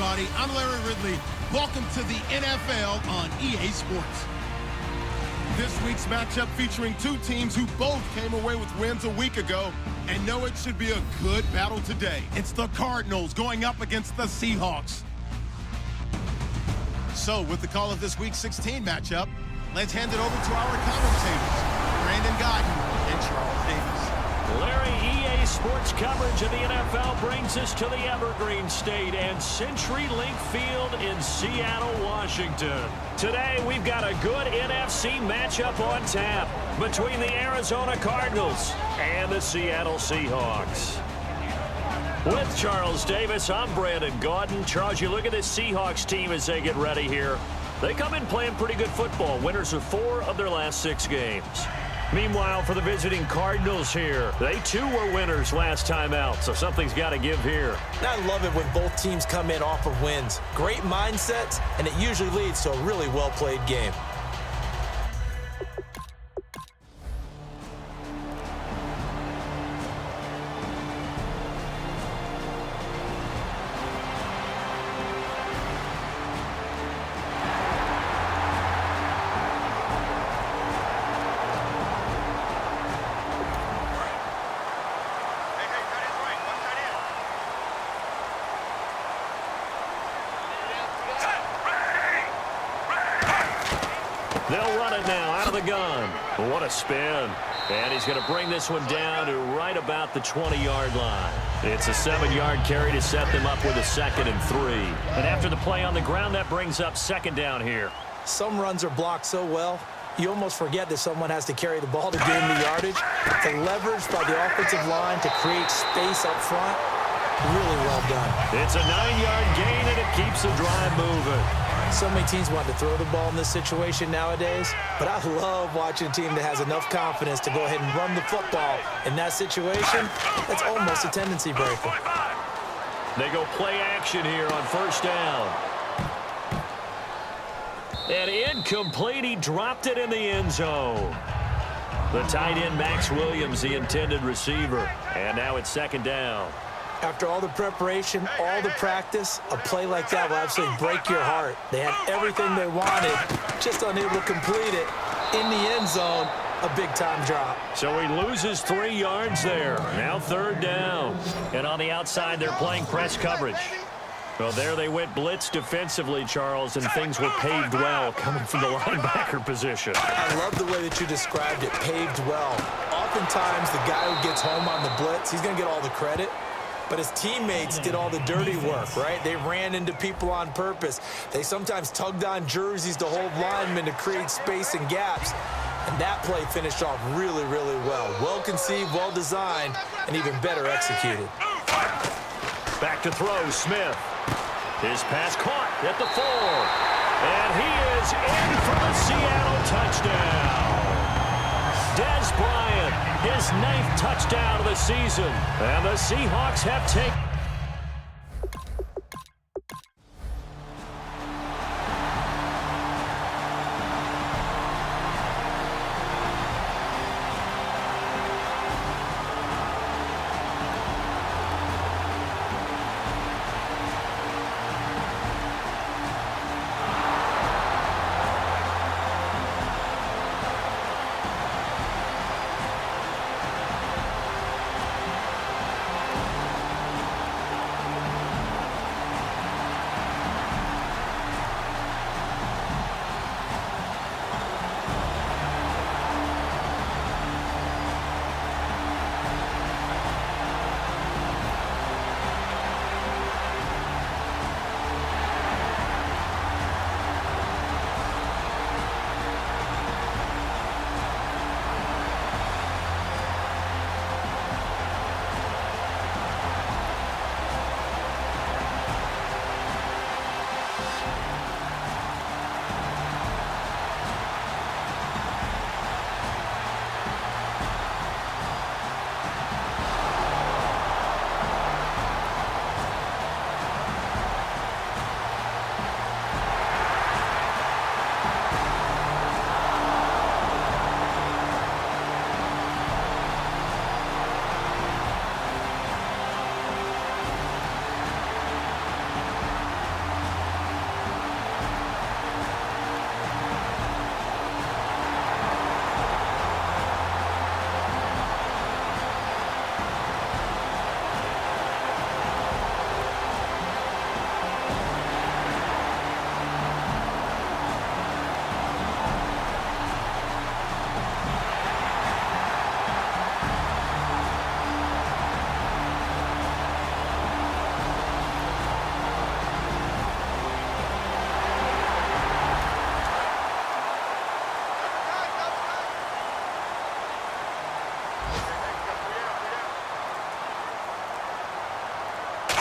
everybody. I'm Larry Ridley. Welcome to the NFL on EA Sports. This week's matchup featuring two teams who both came away with wins a week ago and know it should be a good battle today. It's the Cardinals going up against the Seahawks. So, with the call of this week's 16 matchup, let's hand it over to our commentators, Brandon Godden and Charles Davis. Larry, EA Sports coverage of the NFL brings us to the Evergreen State and CenturyLink Field in Seattle, Washington. Today, we've got a good NFC matchup on tap between the Arizona Cardinals and the Seattle Seahawks. With Charles Davis, I'm Brandon Gaudin. Charles, you look at this Seahawks team as they get ready here. They come in playing pretty good football. Winners of 4 of their last 6 games. Meanwhile, for the visiting Cardinals here, they too were winners last time out, so something's got to give here. I love it when both teams come in off of wins. Great mindsets, and it usually leads to a really well-played game. They'll run it now out of the gun. What a spin. And he's going to bring this one down to right about the 20-yard line. It's a 7-yard carry to set them up with a 2nd and 3. And after the play on the ground, that brings up 2nd down here. Some runs are blocked so well, you almost forget that someone has to carry the ball to gain the yardage. The leverage by the offensive line to create space up front, really well done. It's a 9-yard gain, and it keeps the drive moving. So many teams want to throw the ball in this situation nowadays, but I love watching a team that has enough confidence to go ahead and run the football. In that situation, that's almost a tendency breaker. They go play action here on 1st down. And incomplete, he dropped it in the end zone. The tight end, Max Williams, the intended receiver. And now it's 2nd down. After all the preparation, all the practice, a play like that will absolutely break your heart. They had everything they wanted, just unable to complete it. In the end zone, a big-time drop. So he loses 3 yards there. Now 3rd down. And on the outside, they're playing press coverage. Well, there they went blitz defensively, Charles, and things were paved well coming from the linebacker position. I love the way that you described it, paved well. Oftentimes, the guy who gets home on the blitz, he's going to get all the credit. But his teammates did all the dirty work, right? They ran into people on purpose. They sometimes tugged on jerseys to hold linemen to create space and gaps. And that play finished off really, really well. Well-conceived, well-designed, and even better executed. Back to throw, Smith. His pass caught at the 4. And he is in for the Seattle touchdown. Dez Bryant, his 9th touchdown of the season. And the Seahawks have taken...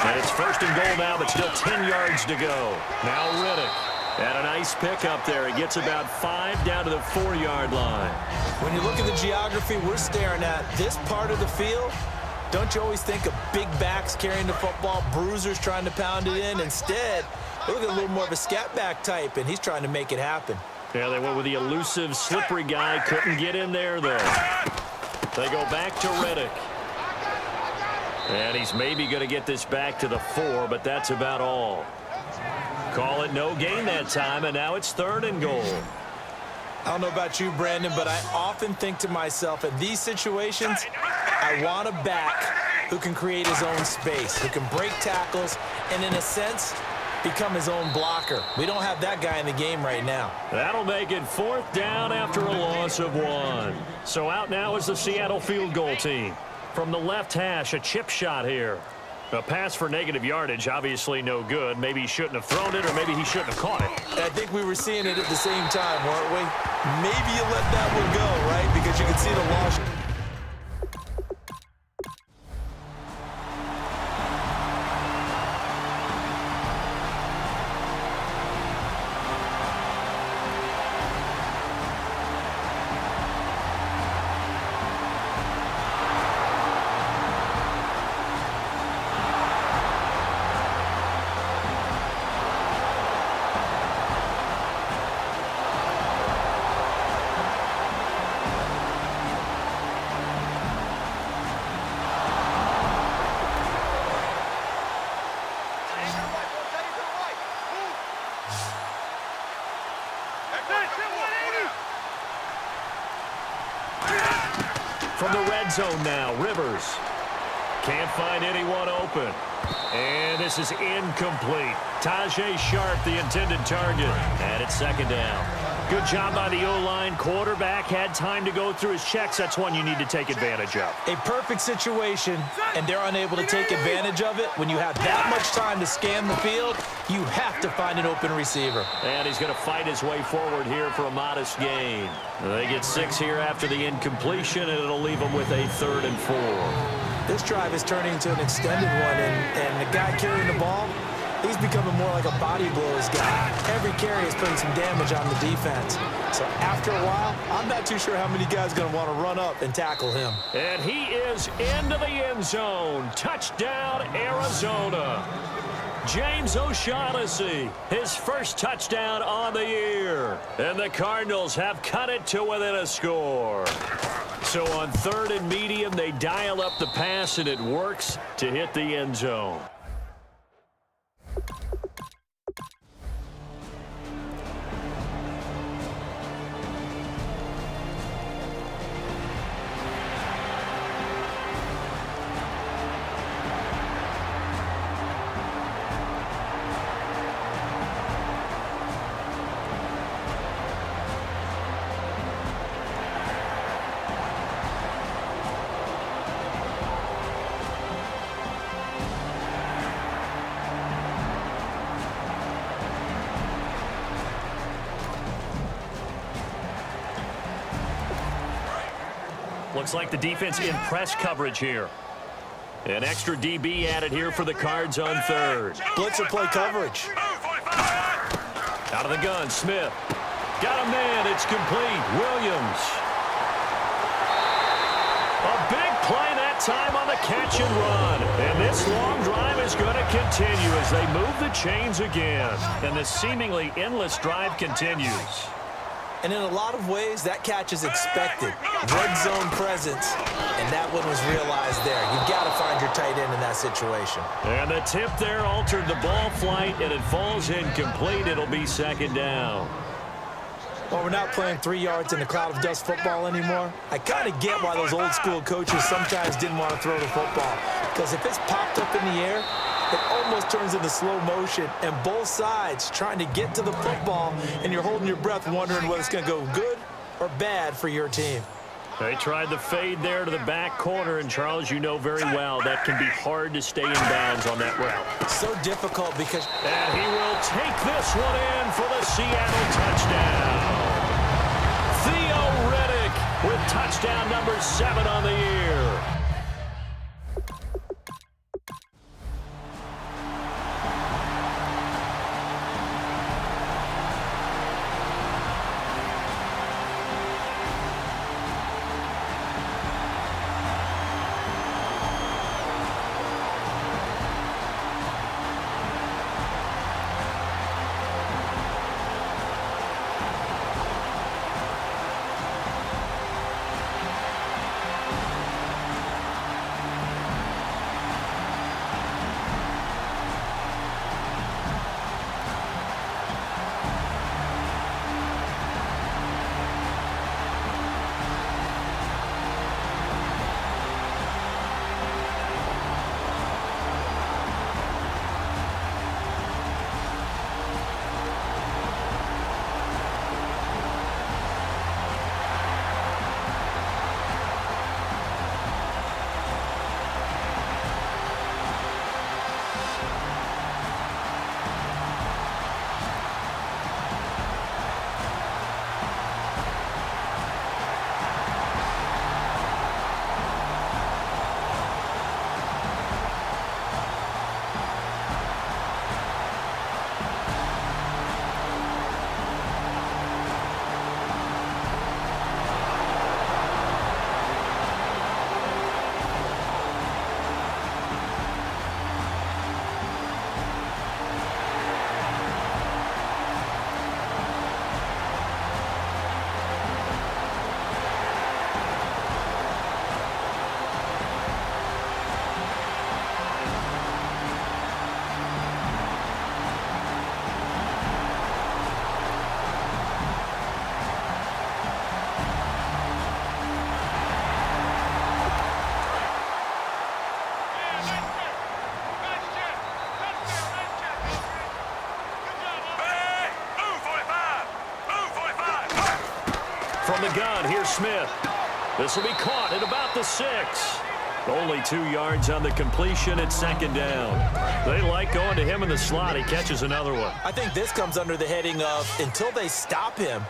And it's first and goal now, but still 10 yards to go. Now Riddick. And a nice pickup there. He gets about 5 down to the 4-yard line. When you look at the geography we're staring at, this part of the field, don't you always think of big backs carrying the football, bruisers trying to pound it in? Instead, look at a little more of a scat back type, and he's trying to make it happen. Yeah, they went with the elusive, slippery guy. Couldn't get in there, though. They go back to Riddick. And he's maybe going to get this back to the 4, but that's about all. Call it no gain that time, and now it's 3rd and goal. I don't know about you, Brandon, but I often think to myself, in these situations, I want a back who can create his own space, who can break tackles, and in a sense, become his own blocker. We don't have that guy in the game right now. That'll make it 4th down after a loss of 1. So out now is the Seattle field goal team. From the left hash, a chip shot here. A pass for negative yardage, obviously no good. Maybe he shouldn't have thrown it, or maybe he shouldn't have caught it. I think we were seeing it at the same time, weren't we? Maybe you let that one go, right? Because you can see the loss. From the red zone now, Rivers. Can't find anyone open. And this is incomplete. Tajay Sharp, the intended target. And it's 2nd down. Good job by the O-line. Quarterback had time to go through his checks. That's one you need to take advantage of. A perfect situation, and they're unable to take advantage of it. When you have that much time to scan the field, you have to find an open receiver. And he's going to fight his way forward here for a modest gain. They get 6 here after the incompletion, and it'll leave them with a 3rd and 4. This drive is turning into an extended one, and the guy carrying the ball, he's becoming more like a body blows guy. Every carry is putting some damage on the defense. So after a while, I'm not too sure how many guys are going to want to run up and tackle him. And he is into the end zone. Touchdown, Arizona. James O'Shaughnessy, his first touchdown on the year. And the Cardinals have cut it to within a score. So on 3rd and medium, they dial up the pass, and it works to hit the end zone. Looks like the defense in press coverage here. An extra DB added here for the Cards on 3rd. Blitzer play coverage. Out of the gun, Smith. Got a man, it's complete. Williams. A big play that time on the catch and run. And this long drive is going to continue as they move the chains again. And the seemingly endless drive continues. And in a lot of ways, that catch is expected. Red zone presence, and that one was realized there. You've got to find your tight end in that situation. And the tip there altered the ball flight, and it falls incomplete. It'll be 2nd down. Well, we're not playing 3 yards in a cloud of dust football anymore. I kind of get why those old school coaches sometimes didn't want to throw the football. Because if it's popped up in the air, it almost turns into slow motion, and both sides trying to get to the football, and you're holding your breath wondering whether it's going to go good or bad for your team. They tried the fade there to the back corner, and Charles, you know very well that can be hard to stay in bounds on that route. So difficult because... And he will take this one in for the Seattle touchdown. Theo Riddick with touchdown number 7 on the year. the gun. Here's Smith. This will be caught at about the 6. Only 2 yards on the completion at second down. They like going to him in the slot. He catches another one. I think this comes under the heading of until they stop him,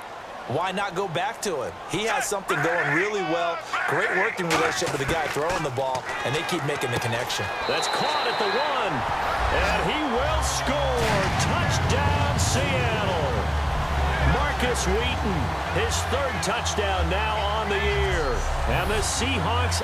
why not go back to him? He has something going really well. Great working relationship with the guy throwing the ball, and they keep making the connection. That's caught at the 1. And he will score. Touchdown, Seattle. Marcus Wheaton, his 3rd touchdown now on the year. And the Seahawks...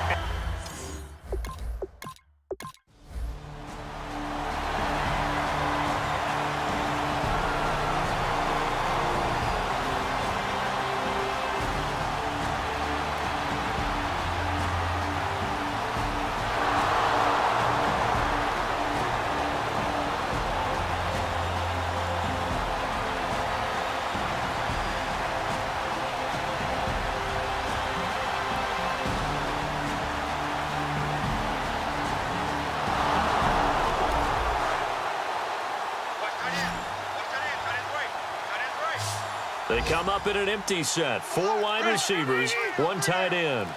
They come up in an empty set. 4 wide receivers, 1 tight end.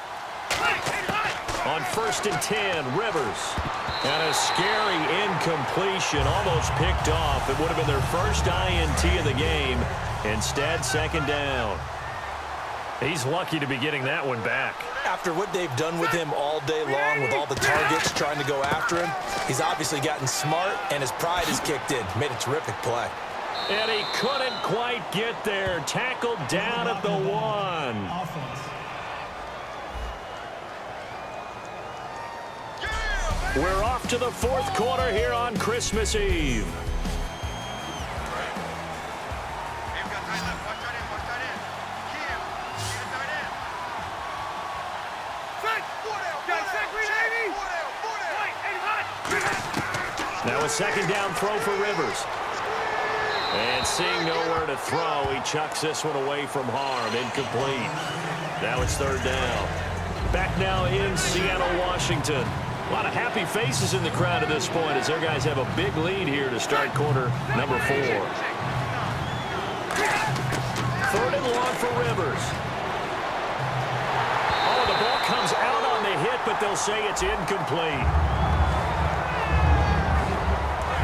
On 1st and 10, Rivers. And a scary incompletion, almost picked off. It would have been their first INT of the game. Instead, second down. He's lucky to be getting that one back. After what they've done with him all day long with all the targets trying to go after him, he's obviously gotten smart, and his pride has kicked in. Made a terrific play. And he couldn't quite get there. Tackled down at the 1. We're off to the 4th quarter here on Christmas Eve. Now a second down throw for Rivers. And seeing nowhere to throw, he chucks this one away from harm. Incomplete. Now it's 3rd down. Back now in Seattle, Washington. A lot of happy faces in the crowd at this point as their guys have a big lead here to start quarter number 4. 3rd and long for Rivers. Oh, the ball comes out on the hit, but they'll say it's incomplete.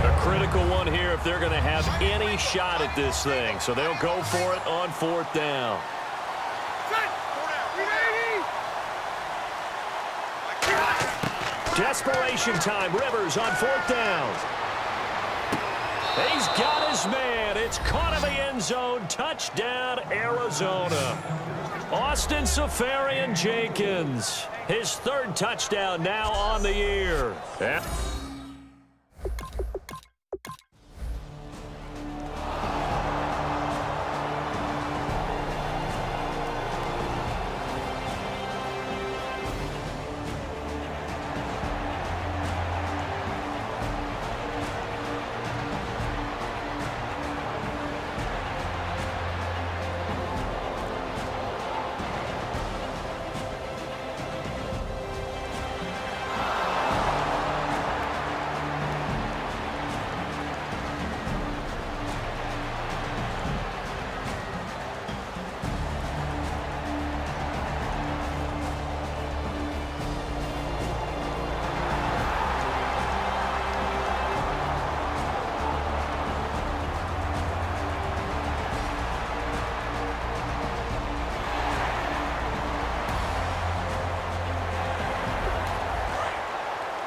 A critical one here if they're going to have any shot at this thing. So they'll go for it on 4th down. Desperation time. Rivers on 4th down. He's got his man. It's caught in the end zone. Touchdown, Arizona. Austin Seferian-Jenkins. His 3rd touchdown now on the year.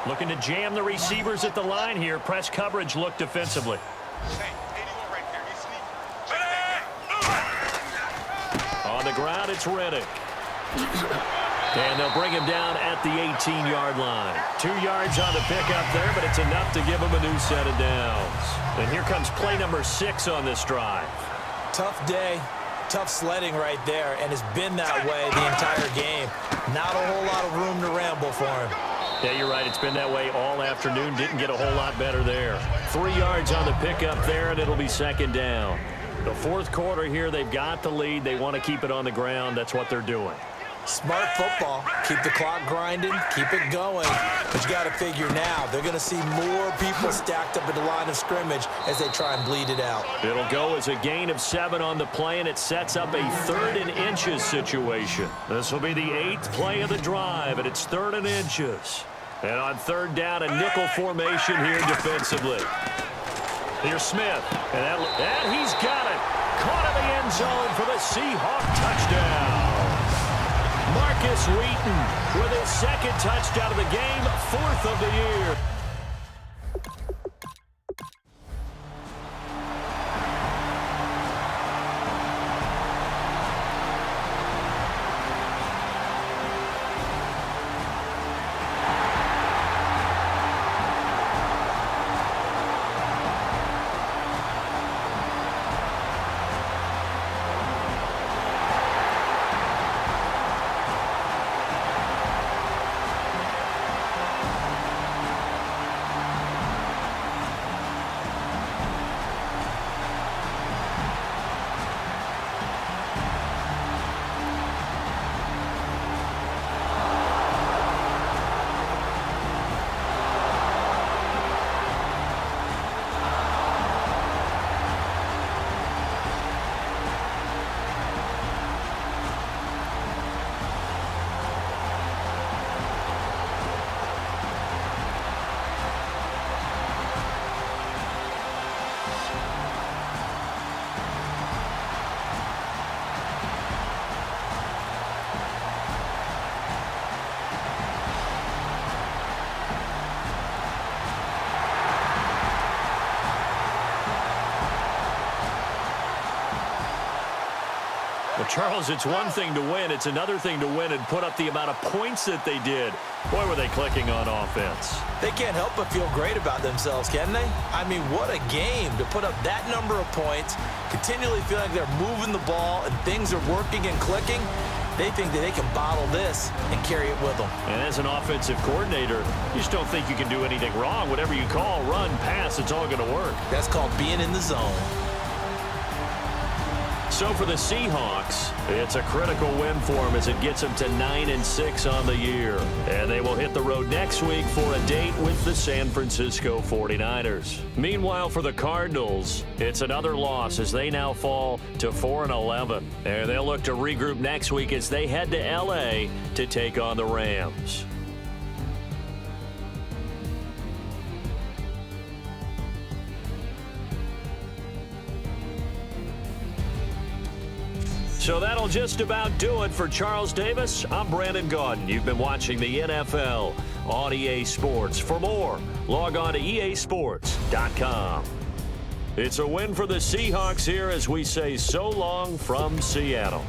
Looking to jam the receivers at the line here. Press coverage look defensively. On the ground, it's Reddick. And they'll bring him down at the 18-yard line. 2 yards on the pickup there, but it's enough to give him a new set of downs. And here comes play number 6 on this drive. Tough day, tough sledding right there, and it's been that way the entire game. Not a whole lot of room to ramble for him. Yeah, you're right. It's been that way all afternoon. Didn't get a whole lot better there. 3 yards on the pickup there, and it'll be second down. The 4th quarter here, they've got the lead. They want to keep it on the ground. That's what they're doing. Smart football. Keep the clock grinding, keep it going. But you got to figure now, they're going to see more people stacked up at the line of scrimmage as they try and bleed it out. It'll go as a gain of 7 on the play, and it sets up a 3rd and inches situation. This will be the 8th play of the drive, and it's 3rd and inches. And on 3rd down, a nickel formation here defensively. Here's Smith, and he's got it. Caught in the end zone for the Seahawks touchdown. Marcus Wheaton with his 2nd touchdown of the game, 4th of the year. Well, Charles, it's one thing to win. It's another thing to win and put up the amount of points that they did. Boy, were they clicking on offense. They can't help but feel great about themselves, can they? I mean, what a game to put up that number of points, continually feeling like they're moving the ball and things are working and clicking. They think that they can bottle this and carry it with them. And as an offensive coordinator, you just don't think you can do anything wrong. Whatever you call, run, pass, it's all going to work. That's called being in the zone. So for the Seahawks, it's a critical win for them as it gets them to 9-6 on the year. And they will hit the road next week for a date with the San Francisco 49ers. Meanwhile, for the Cardinals, it's another loss as they now fall to 4-11. And they'll look to regroup next week as they head to L.A. to take on the Rams. So that'll just about do it for Charles Davis. I'm Brandon Gaudin. You've been watching the NFL on EA Sports. For more, log on to easports.com. It's a win for the Seahawks here as we say so long from Seattle.